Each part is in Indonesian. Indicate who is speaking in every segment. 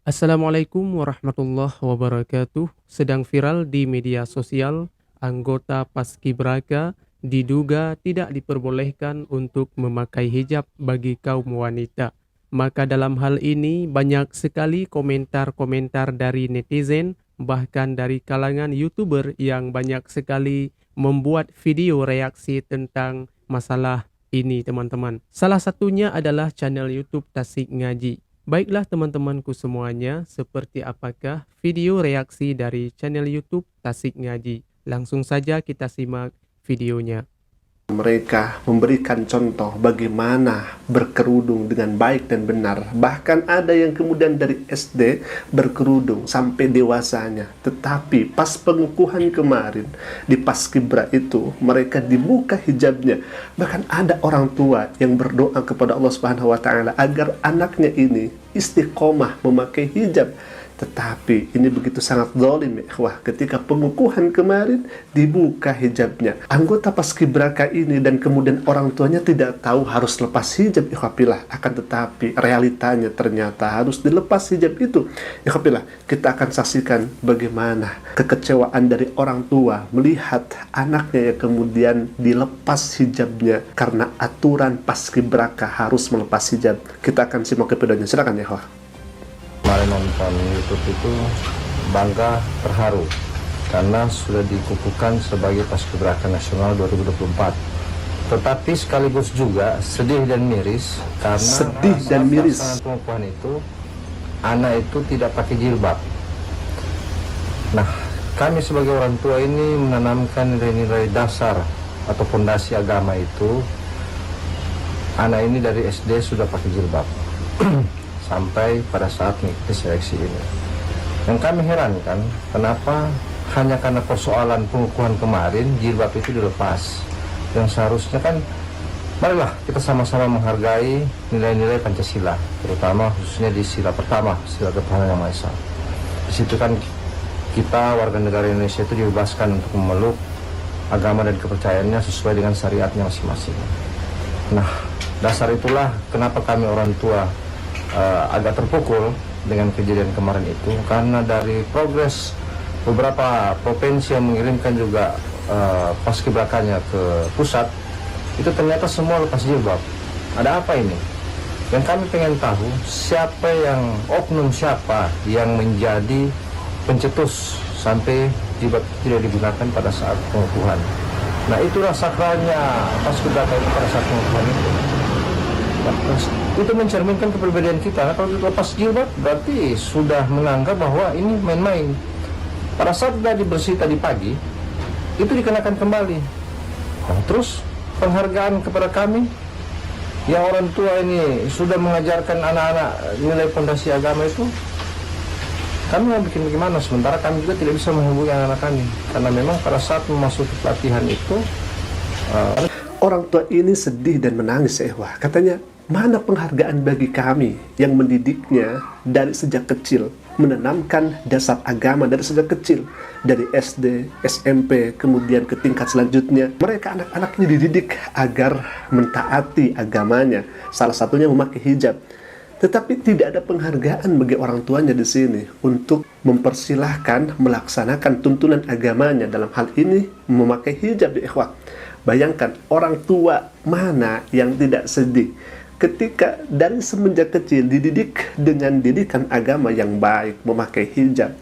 Speaker 1: Assalamualaikum warahmatullahi wabarakatuh. Sedang viral di media sosial, anggota Paskibraka diduga tidak diperbolehkan untuk memakai hijab bagi kaum wanita. Maka dalam hal ini banyak sekali komentar-komentar dari netizen, bahkan dari kalangan YouTuber yang banyak sekali membuat video reaksi tentang masalah ini, teman-teman. Salah satunya adalah channel YouTube Tasik Ngaji. Baiklah teman-temanku semuanya, seperti apakah video reaksi dari channel YouTube Tasik Ngaji? Langsung saja kita simak videonya.
Speaker 2: Mereka memberikan contoh bagaimana berkerudung dengan baik dan benar. Bahkan ada yang kemudian dari SD berkerudung sampai dewasanya. Tetapi pas pengukuhan kemarin di Paskibra itu, mereka dibuka hijabnya. Bahkan ada orang tua yang berdoa kepada Allah Subhanahu wa taala agar anaknya ini istiqomah memakai hijab. Tetapi ini begitu sangat zalim, ikhwah. Ketika pengukuhan kemarin dibuka hijabnya, anggota Paskibraka ini dan kemudian orang tuanya tidak tahu harus lepas hijab, ikhwah. Akan tetapi realitanya ternyata harus dilepas hijab itu, ikhwah. Kita akan saksikan bagaimana kekecewaan dari orang tua melihat anaknya yang kemudian dilepas hijabnya karena aturan Paskibraka harus melepas hijab. Kita akan simak ke videonya, silakan ya, ikhwah.
Speaker 3: Kemarin nonton YouTube itu bangga, terharu karena sudah dikukuhkan sebagai Paskibraka Nasional 2024. Tetapi sekaligus juga sedih dan miris karena pelaksanaan pengukuhan itu anak itu tidak pakai jilbab. Nah, kami sebagai orang tua ini menanamkan nilai-nilai dasar atau fondasi agama itu. Anak ini dari SD sudah pakai jilbab. Sampai pada saat mengikuti seleksi ini. Yang kami herankan, kenapa hanya karena persoalan pengukuhan kemarin jilbab itu dilepas. Yang seharusnya kan, marilah kita sama-sama menghargai nilai-nilai Pancasila, terutama khususnya di sila pertama, sila ketuhanan yang Maha Esa. Di situ kan kita warga negara Indonesia itu dibebaskan untuk memeluk agama dan kepercayaannya sesuai dengan syariatnya masing-masing. Nah, dasar itulah kenapa kami orang tua agak terpukul dengan kejadian kemarin itu, karena dari progres beberapa provinsi yang mengirimkan juga paskibrakanya ke pusat, itu ternyata semua lepas jilbab. Ada apa ini? Yang kami pengen tahu, oknum siapa yang menjadi pencetus sampai jilbab tidak digunakan pada saat pengukuhan. Nah, itulah sakralnya paskibraka itu pada saat pengukuhan itu. Itu mencerminkan kepribadian kita. Nah, kalau lepas jilbab berarti sudah menganggap bahwa ini main-main. Pada saat sudah dibersih tadi pagi, itu dikenakan kembali. Nah, terus penghargaan kepada kami yang orang tua ini sudah mengajarkan anak-anak nilai fondasi agama itu, kami mau bikin bagaimana? Sementara kami juga tidak bisa menghubungi anak-anak kami, karena memang pada saat memasuki pelatihan itu
Speaker 2: orang tua ini sedih dan menangis, ikhwah. Katanya, mana penghargaan bagi kami yang mendidiknya dari sejak kecil, menanamkan dasar agama dari sejak kecil, dari SD, SMP, kemudian ke tingkat selanjutnya. Mereka anak-anaknya dididik agar mentaati agamanya, salah satunya memakai hijab. Tetapi tidak ada penghargaan bagi orang tuanya di sini untuk mempersilahkan melaksanakan tuntunan agamanya, dalam hal ini memakai hijab, ikhwah. Bayangkan orang tua mana yang tidak sedih ketika dari semenjak kecil dididik dengan didikan agama yang baik, memakai hijab.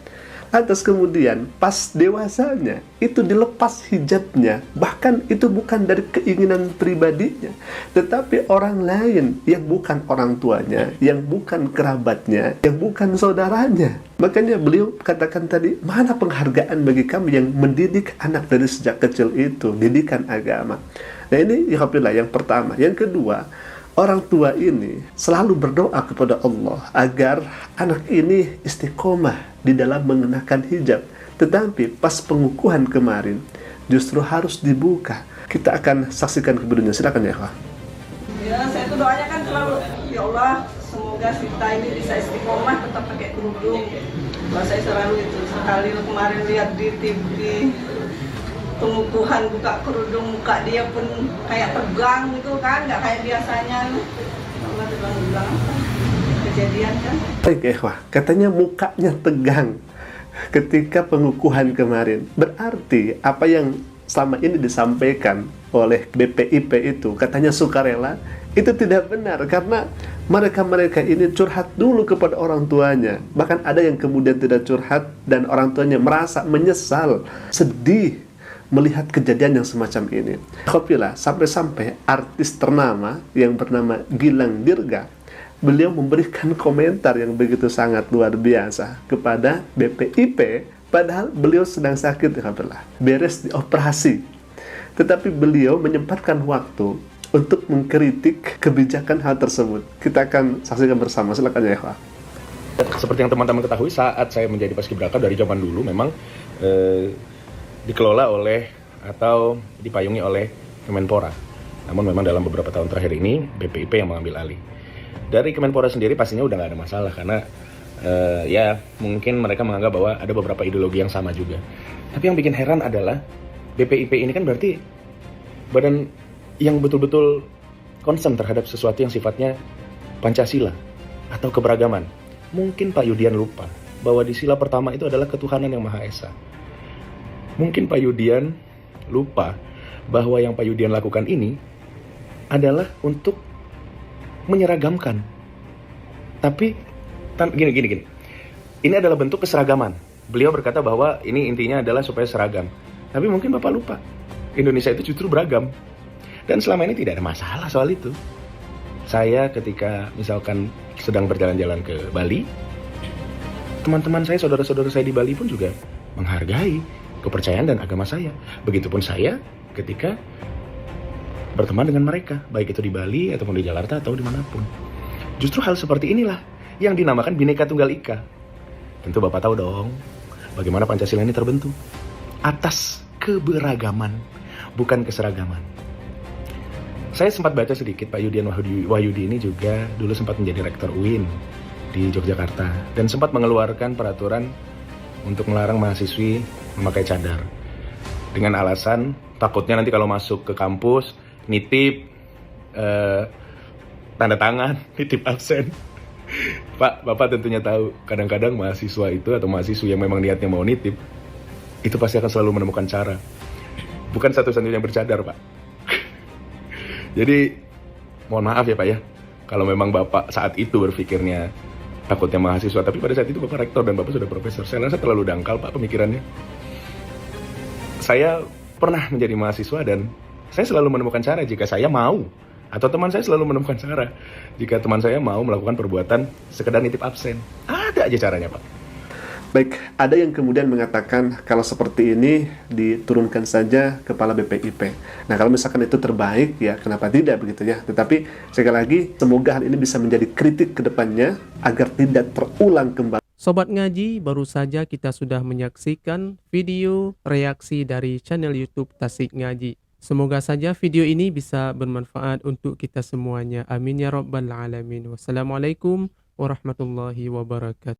Speaker 2: Atas kemudian pas dewasanya itu dilepas hijabnya, bahkan itu bukan dari keinginan pribadinya, tetapi orang lain yang bukan orang tuanya, yang bukan kerabatnya, yang bukan saudaranya. Makanya beliau katakan tadi, mana penghargaan bagi kami yang mendidik anak dari sejak kecil itu, didikan agama. Nah, ini alhamdulillah yang pertama. Yang kedua, orang tua ini selalu berdoa kepada Allah agar anak ini istiqomah di dalam mengenakan hijab. Tetapi pas pengukuhan kemarin justru harus dibuka. Kita akan saksikan videonya, silakan ya, Kak.
Speaker 4: Ya, saya tuh doanya kan selalu, ya Allah, semoga kita ini bisa istiqomah tetap pakai kerudung. Kalau saya selalu itu, sekali kemarin lihat di TV pengukuhan buka kerudung, muka dia pun kayak tegang gitu kan, nggak kayak biasanya. Allah bilang kejadian kan.
Speaker 2: Baik ikhwah, katanya mukanya tegang ketika pengukuhan kemarin. Berarti apa yang selama ini disampaikan oleh BPIP itu katanya sukarela, itu tidak benar, karena mereka-mereka ini curhat dulu kepada orang tuanya. Bahkan ada yang kemudian tidak curhat dan orang tuanya merasa menyesal, sedih melihat kejadian yang semacam ini. Alhamdulillah, sampai-sampai artis ternama yang bernama Gilang Dirga, beliau memberikan komentar yang begitu sangat luar biasa kepada BPIP, padahal beliau sedang sakit, alhamdulillah, beres dioperasi. Tetapi beliau menyempatkan waktu untuk mengkritik kebijakan hal tersebut. Kita akan saksikan bersama, silakan ya ikhwah.
Speaker 5: Seperti yang teman-teman ketahui, saat saya menjadi paskibraka dari zaman dulu memang dikelola oleh atau dipayungi oleh Kemenpora. Namun memang dalam beberapa tahun terakhir ini BPIP yang mengambil alih. Dari Kemenpora sendiri pastinya udah nggak ada masalah, karena ya mungkin mereka menganggap bahwa ada beberapa ideologi yang sama juga. Tapi yang bikin heran adalah BPIP ini kan berarti badan yang betul-betul concern terhadap sesuatu yang sifatnya Pancasila atau keberagaman. Mungkin Pak Yudian lupa bahwa di sila pertama itu adalah ketuhanan yang Maha Esa. Mungkin Pak Yudian lupa bahwa yang Pak Yudian lakukan ini adalah untuk menyeragamkan. Tapi gini. Ini adalah bentuk keseragaman. Beliau berkata bahwa ini intinya adalah supaya seragam. Tapi mungkin Bapak lupa, Indonesia itu justru beragam. Dan selama ini tidak ada masalah soal itu. Saya ketika misalkan sedang berjalan-jalan ke Bali, teman-teman saya, saudara-saudara saya di Bali pun juga menghargai kepercayaan dan agama saya. Begitupun saya ketika berteman dengan mereka, baik itu di Bali ataupun di Jakarta atau dimanapun. Justru hal seperti inilah yang dinamakan Bhinneka Tunggal Ika. Tentu Bapak tahu dong bagaimana Pancasila ini terbentuk atas keberagaman, bukan keseragaman. Saya sempat baca sedikit, Pak Yudian Wahyudi ini juga dulu sempat menjadi rektor UIN di Yogyakarta dan sempat mengeluarkan peraturan untuk melarang mahasiswi memakai cadar dengan alasan takutnya nanti kalau masuk ke kampus nitip tanda tangan, nitip absen. Pak, Bapak tentunya tahu kadang-kadang mahasiswa itu atau mahasiswi yang memang niatnya mau nitip itu pasti akan selalu menemukan cara. Bukan satu-satunya yang bercadar, Pak. Jadi, mohon maaf ya Pak ya, kalau memang Bapak saat itu berpikirnya takutnya mahasiswa, tapi pada saat itu Bapak rektor dan Bapak sudah profesor. Saya rasa terlalu dangkal Pak pemikirannya. Saya pernah menjadi mahasiswa dan saya selalu menemukan cara jika saya mau, atau teman saya selalu menemukan cara jika teman saya mau melakukan perbuatan sekedar nitip absen. Ada aja caranya Pak.
Speaker 2: Baik, ada yang kemudian mengatakan kalau seperti ini diturunkan saja kepala BPIP. Nah, kalau misalkan itu terbaik, ya kenapa tidak begitu ya. Tetapi sekali lagi, semoga hal ini bisa menjadi kritik ke depannya agar tidak terulang kembali.
Speaker 1: Sobat Ngaji, baru saja kita sudah menyaksikan video reaksi dari channel YouTube Tasik Ngaji. Semoga saja video ini bisa bermanfaat untuk kita semuanya. Amin ya rabbal alamin. Wassalamualaikum warahmatullahi wabarakatuh.